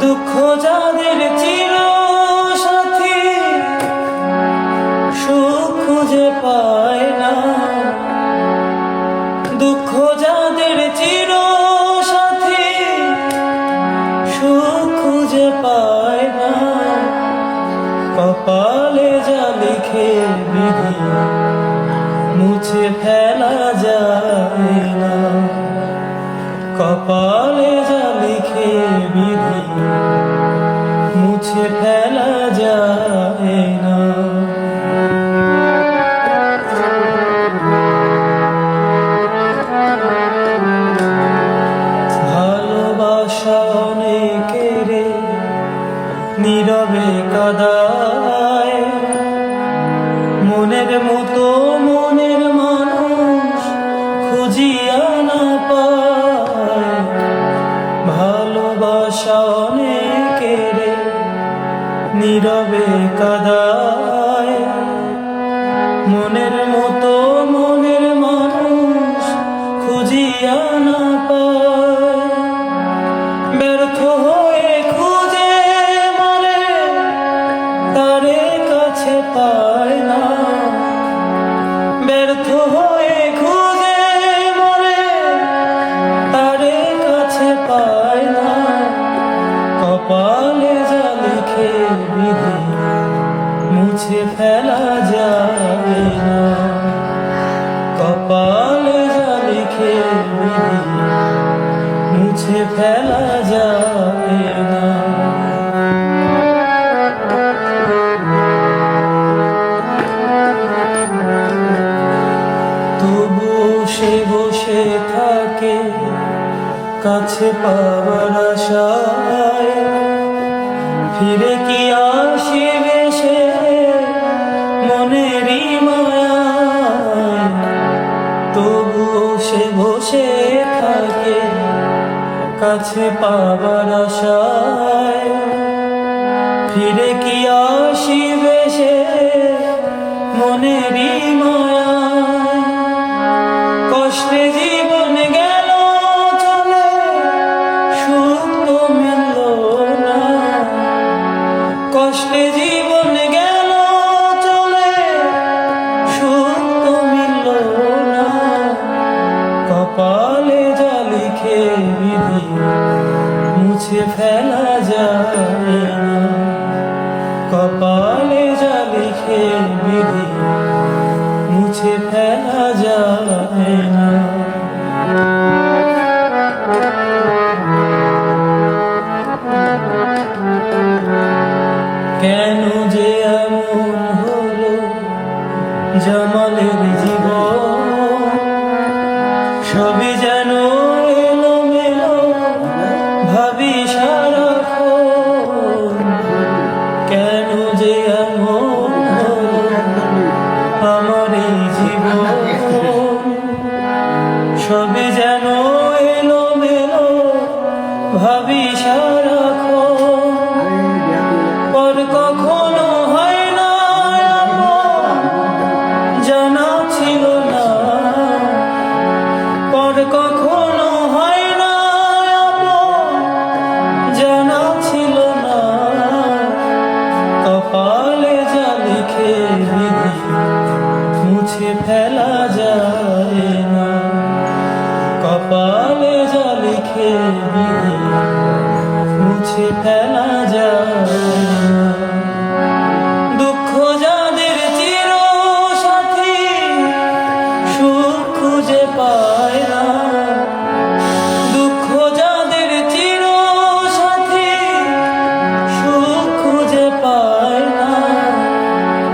দুঃখ যাদের চির সাথী সুখ খুঁজে পায় না, দুঃখ যাদের চির সাথী সুখ খুঁজে পায় না, কপালে যা লিখে বিধি মুছে ফেলা যায় না, কপালে যা লিখে বিধি মুছে ফেলা যায় না। ভালোবাসা অনেকের নীরবে কাদায়, মনের মতো মনের মানুষ খুঁজিয়া না পায়। ভালোবাসা অনেকের নীরবে কাদায়, মনের মতো মনের মানুষ খুঁজিয়া না পায়। ব্যর্থ হয়ে খুঁজে মরে তারে কাছে পায় না, ব্যর্থ হয়ে খুঁজে মরে তারে কাছে পায় না, কপালে যা লিখে বিধি মুছে ফেলা যায় না, কপালে যা লিখে বিধি মুছে ফেলা যায় না। তবু সে বসে থাকে কাছে পাওয়ার আশায়, ফিরে কি আসিবে সে মনেরই মায়ায়। তবু সে বসে থাকে কাছে পাওয়ার আশায়, ফিরে কি আসিবে সে মনেরই মায়ায়। কষ্টে জীবন গেল চলে সুখ তো মিলল না, কষ্টে জীবন গেল চলে সুখ তো মিলল না, কপালে যা লিখে বিধি মুছে ফেলা যায় না, কপালে যা লিখে বিধি মুছে ফেলা যায় না। কেন যে এমন হলো জামালের জীবন, সবই যেন এলোমেলো ভাবি সারাক্ষণ। কেন যে এমন হলো আমার এই জীবন, সবই যেন এলোমেলো ভাবি সারাক্ষণ। পর কখনো হয় না জানা ছিল না, পর কখনো হয় না জানা ছিল না, কপালে যা লিখে বিধি মুছে ফেলা যায় না, কপালে যা লিখে বিধি মুছে ফেলা যায় না। দুঃখ যাদের চির সাথী সুখ খুঁজে পায় না, দুঃখ যাদের চির সাথী সুখ খুঁজে পায় না,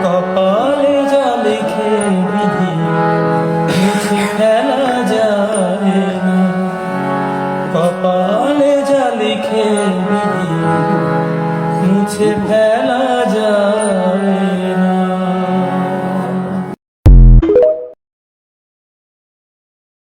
কপালে যা লিখে বিধি মুছে ফেলা যায় না, কপালে যা লিখে বিধি মুছে ফেলা